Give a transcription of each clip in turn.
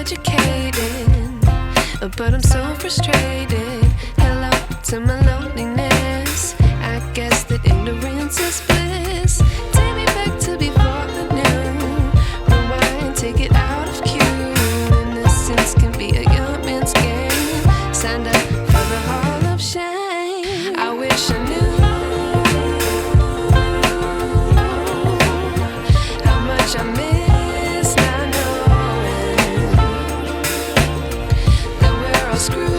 educated, but I'm so frustrated. Hello to my loneliness. I guess that ignorance is bliss. Take me back to before I knew. Rewind, take it out of cue. Innocence can be a young man's game. Signed up for the hall of shame. I wish I knew how much I miss not knowing that we're all screwed.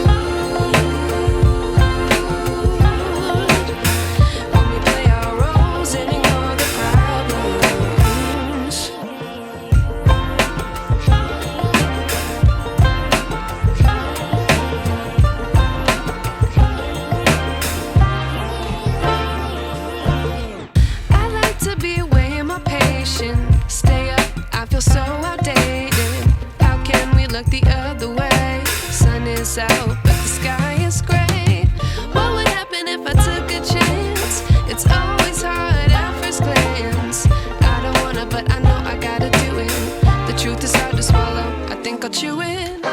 Stay up, I feel so outdated. How can we look the other way? Sun is out, but the sky is gray. What would happen if I took a chance? It's always hard at first glance. I don't wanna, but I know I gotta do it. The truth is hard to swallow, I think I'll chew it.